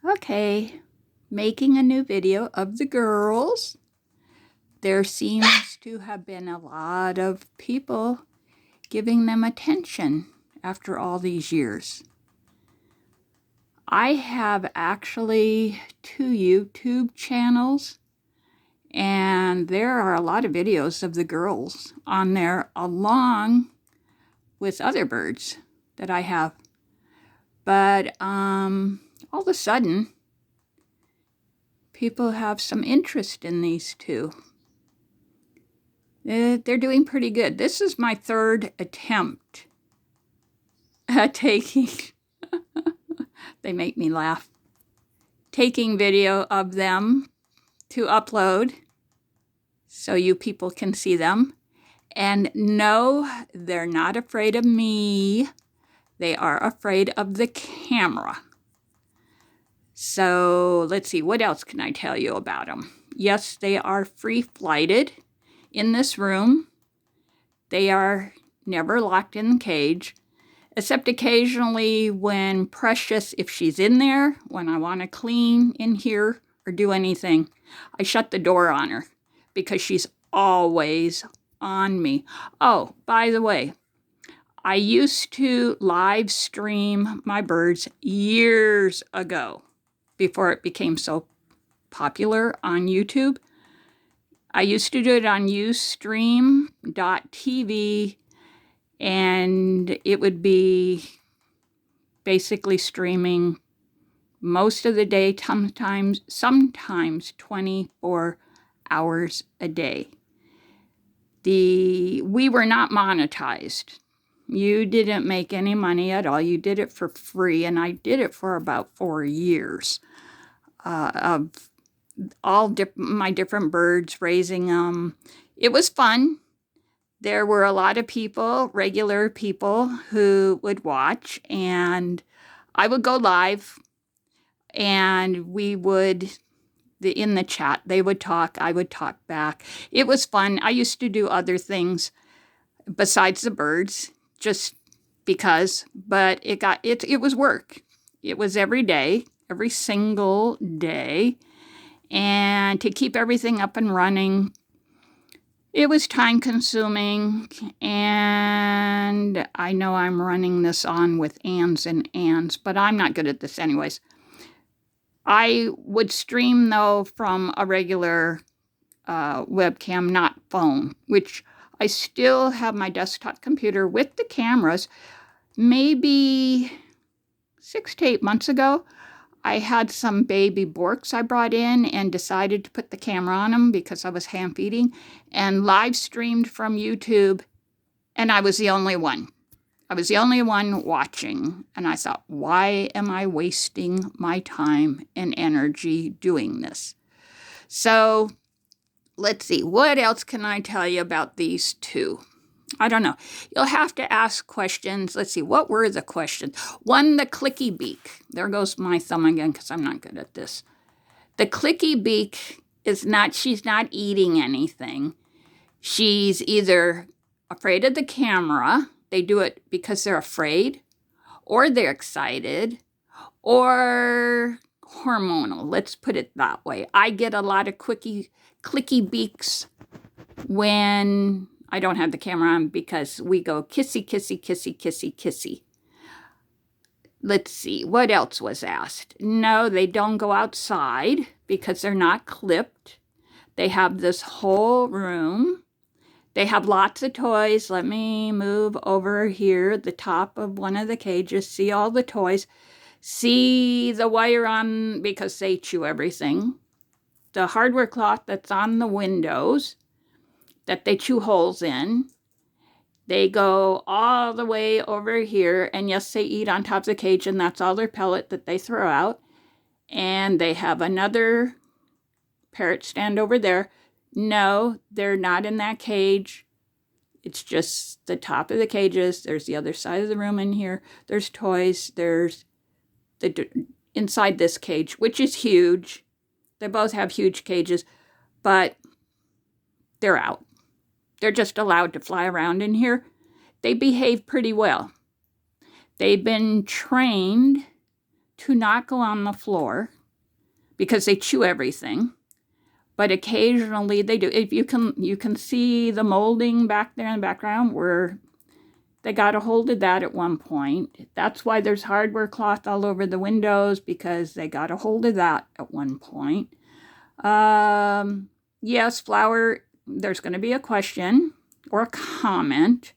Okay, making a new video of the girls. There seems to have been a lot of people giving them attention after all these years. I have actually 2 YouTube channels, and there are a lot of videos of the girls on there along with other birds that I have. But all of a sudden, people have some interest in these two. They're doing pretty good. This is my 3rd attempt at taking, they make me laugh, taking video of them to upload so you people can see them. And no, they're not afraid of me. They are afraid of the camera. So let's see, what else can I tell you about them? Yes, they are free-flighted in this room. They are never locked in the cage, except occasionally when Precious, if she's in there, when I want to clean in here or do anything, I shut the door on her because she's always on me. Oh, by the way, I used to live stream my birds years ago before it became so popular on YouTube. I used to do it on Ustream.tv, and it would be basically streaming most of the day, sometimes 24 hours a day. We were not monetized. You didn't make any money at all. You did it for free, and I did it for about 4 years of all my different birds, raising them. It was fun. There were a lot of people, regular people, who would watch, and I would go live, and we would, in the chat, they would talk, I would talk back. It was fun. I used to do other things besides the birds, just because, but it was work. It was every day, every single day. And to keep everything up and running, it was time consuming. And I know I'm running this on with ands and ands, but I'm not good at this anyways. I would stream, though, from a regular webcam, not phone, which I still have my desktop computer with the cameras. Maybe 6 to 8 months ago, I had some baby borks I brought in and decided to put the camera on them because I was hand feeding, and live streamed from YouTube, and I was the only one. I was the only one watching, and I thought, why am I wasting my time and energy doing this? So let's see, what else can I tell you about these two? I don't know. You'll have to ask questions. Let's see, what were the questions? One, the clicky beak. There goes my thumb again because I'm not good at this. The clicky beak is not, she's not eating anything. She's either afraid of the camera. They do it because they're afraid, or they're excited, or hormonal. Let's put it that way. I get a lot of clicky beaks when I don't have the camera on because we go kissy, kissy, kissy, kissy, kissy. Let's see, what else was asked? No, they don't go outside because they're not clipped. They have this whole room. They have lots of toys. Let me move over here, the top of one of the cages. See all the toys. See the wire on, because they chew everything. The hardware cloth that's on the windows that they chew holes in. They go all the way over here, and yes, they eat on top of the cage, and that's all their pellet that they throw out. And they have another parrot stand over there. No, they're not in that cage. It's just the top of the cages. There's the other side of the room in here. There's toys. There's inside this cage, which is huge. They both have huge cages, but they're out. They're just allowed to fly around in here. They behave pretty well. They've been trained to not go on the floor. because they chew everything. But occasionally they do. If you can see the molding back there in the background where they got a hold of that at one point. That's why there's hardware cloth all over the windows, because they got a hold of that at one point. Yes, flower, there's going to be a question or a comment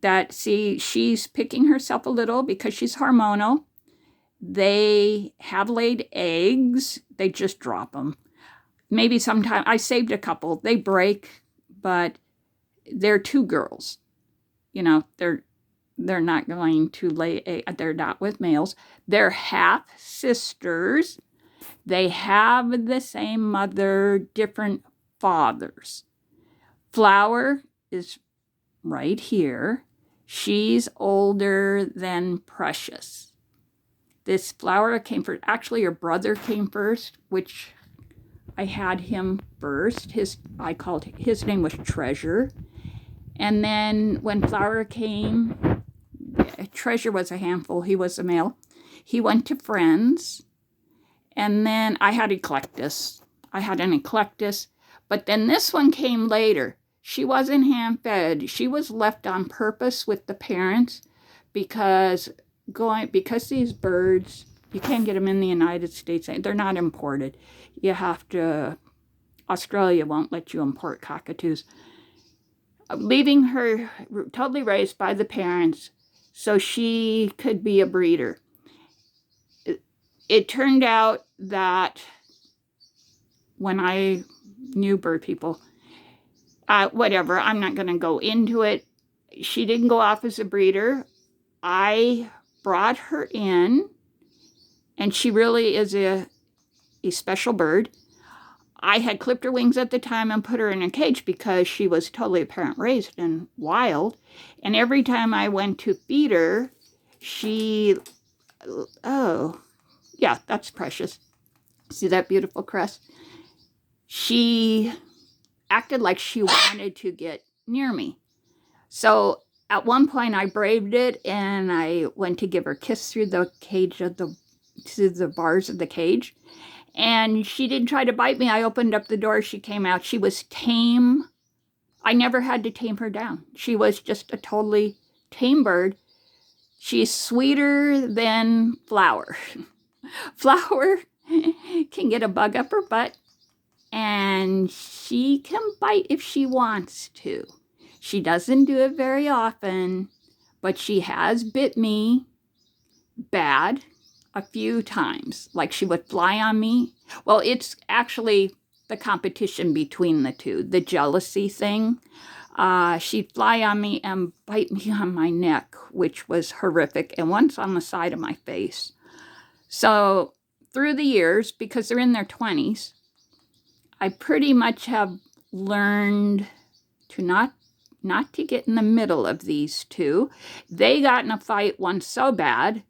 that, see, she's picking herself a little because she's hormonal. They have laid eggs. They just drop them. Maybe sometime, I saved a couple. They break, but they're 2 girls. You know, they're not going to lay eggs. They're not with males. They're half sisters. They have the same mother, different fathers. Flower is right here. She's older than Precious. This Flower came first. Actually, her brother came first, which I had him first. His name was Treasure. And then when Flower came, Treasure was a handful. He was a male. He went to Friends. And then I had Eclectus. I had an Eclectus. But then this one came later. She wasn't hand-fed. She was left on purpose with the parents because these birds, you can't get them in the United States. They're not imported. You have to, Australia won't let you import cockatoos. Leaving her totally raised by the parents so she could be a breeder. It turned out that when I knew bird people, whatever, I'm not going to go into it. She didn't go off as a breeder. I brought her in, and she really is a special bird. I had clipped her wings at the time and put her in a cage because she was totally parent raised and wild. And every time I went to feed her, oh, yeah, that's Precious. See that beautiful crest? She acted like she wanted to get near me. So at one point I braved it and I went to give her a kiss through the cage through the bars of the cage. And she didn't try to bite me. I opened up the door. She came out. She was tame. I never had to tame her down. She was just a totally tame bird. She's sweeter than Flower. Flower can get a bug up her butt, and she can bite if she wants to. She doesn't do it very often, but she has bit me bad a few times. Like she would fly on me. Well, it's actually the competition between the two, the jealousy thing. She'd fly on me and bite me on my neck, which was horrific, and once on the side of my face. So through the years, because they're in their 20s, I pretty much have learned to not to get in the middle of these two. They got in a fight once so bad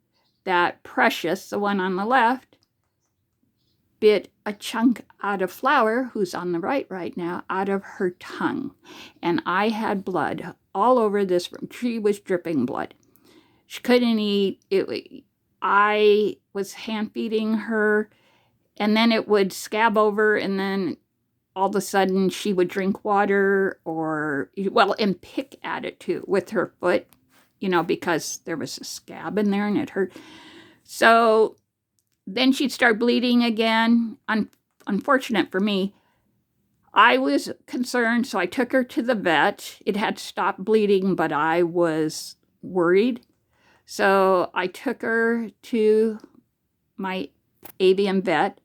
that Precious, the one on the left, bit a chunk out of Flower, who's on the right now, out of her tongue. And I had blood all over this room. She was dripping blood. She couldn't eat. I was hand feeding her, and then it would scab over, and then all of a sudden she would drink water and pick at it too with her foot, because there was a scab in there and it hurt. So then she'd start bleeding again. Unfortunate for me. I was concerned, so I took her to the vet. It had stopped bleeding, but I was worried. So I took her to my avian vet,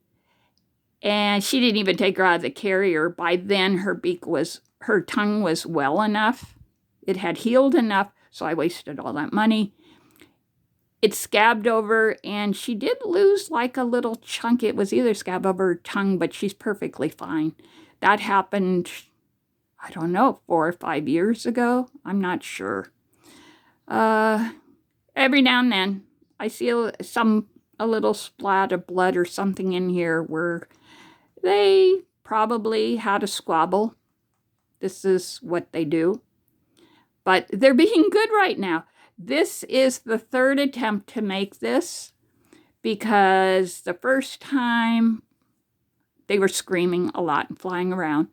and she didn't even take her out of the carrier. By then, her tongue was well enough. It had healed enough, so I wasted all that money. It scabbed over, and she did lose like a little chunk. It was either scab over her tongue, but she's perfectly fine. That happened, I don't know, 4 or 5 years ago. I'm not sure. Every now and then, I see a little splat of blood or something in here where they probably had a squabble. This is what they do. But they're being good right now. This is the 3rd attempt to make this because the first time they were screaming a lot and flying around.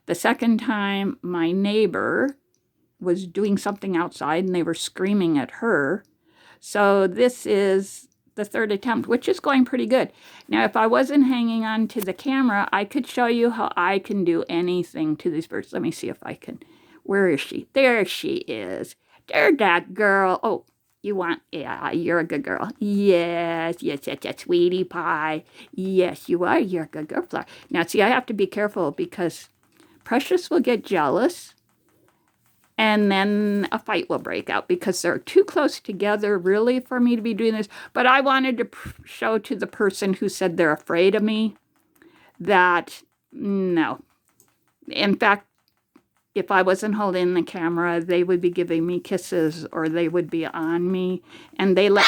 The second time my neighbor was doing something outside and they were screaming at her. So this is the third attempt, which is going pretty good. Now, if I wasn't hanging on to the camera, I could show you how I can do anything to these birds. Let me see if I can. Where is she? There she is. There, that girl. Oh, yeah, you're a good girl. Yes, sweetie pie. Yes, you are. You're a good girl, Flower. Now, see, I have to be careful because Precious will get jealous. And then a fight will break out because they're too close together, really, for me to be doing this. But I wanted to show to the person who said they're afraid of me that, no. In fact, if I wasn't holding the camera, they would be giving me kisses or they would be on me. And they let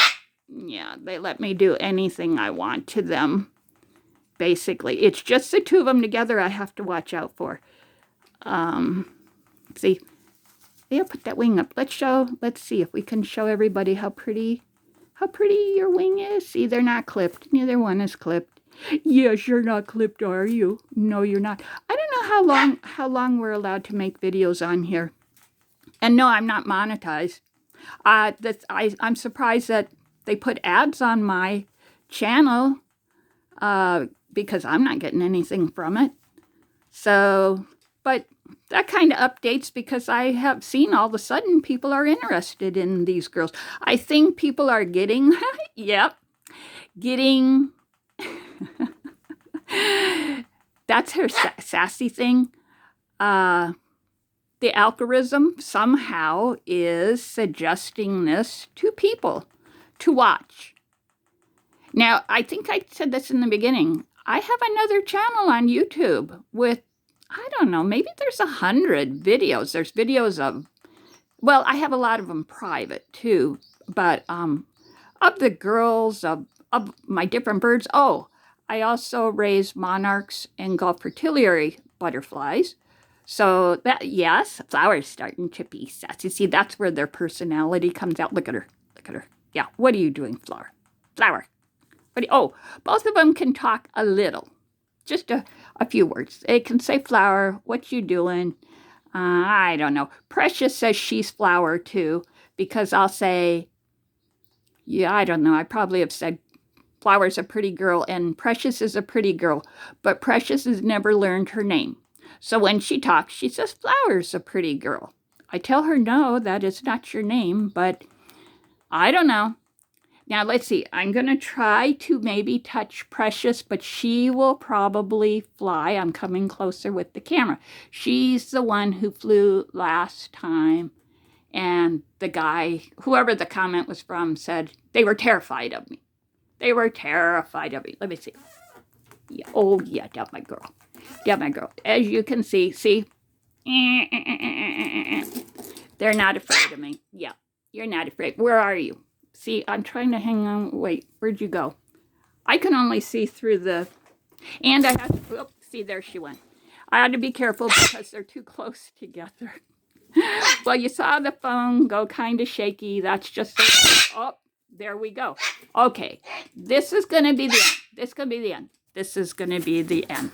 me do anything I want to them, basically. It's just the two of them together I have to watch out for. See? Yeah, put that wing up. Let's see if we can show everybody how pretty your wing is. See, they're not clipped. Neither one is clipped. Yes, you're not clipped, are you? No, you're not. I don't know how long we're allowed to make videos on here. And no, I'm not monetized. I'm surprised that they put ads on my channel because I'm not getting anything from it. So, but that kind of updates because I have seen all of a sudden people are interested in these girls. I think people are getting, getting, that's her sassy thing. The algorithm somehow is suggesting this to people to watch. Now, I think I said this in the beginning. I have another channel on YouTube with, I don't know, maybe there's 100 videos. There's videos of, well, I have a lot of them private too, but of the girls, of my different birds. Oh, I also raise monarchs and Gulf fritillary butterflies. So that, yes, Flower's starting to be sassy. See, that's where their personality comes out. Look at her. Look at her. Yeah, what are you doing, Flower? Flower. Both of them can talk a little. Just a few words. They can say, Flower, what you doing? I don't know. Precious says she's Flower too, because I'll say, yeah, I don't know. I probably have said Flower's a pretty girl and Precious is a pretty girl, but Precious has never learned her name. So when she talks, she says, Flower's a pretty girl. I tell her, no, that is not your name, but I don't know. Now, let's see. I'm going to try to maybe touch Precious, but she will probably fly. I'm coming closer with the camera. She's the one who flew last time. And the guy, whoever the comment was from, said they were terrified of me. They were terrified of me. Let me see. Yeah. Oh, yeah, that's my girl. That's my girl. As you can see, they're not afraid of me. Yeah, you're not afraid. Where are you? See, I'm trying to hang on. Wait, where'd you go? I can only see through the... And I have to... see, there she went. I had to be careful because they're too close together. Well, you saw the phone go kind of shaky. That's just... Oh, there we go. Okay, this is going to be the end. This is going to be the end. This is going to be the end.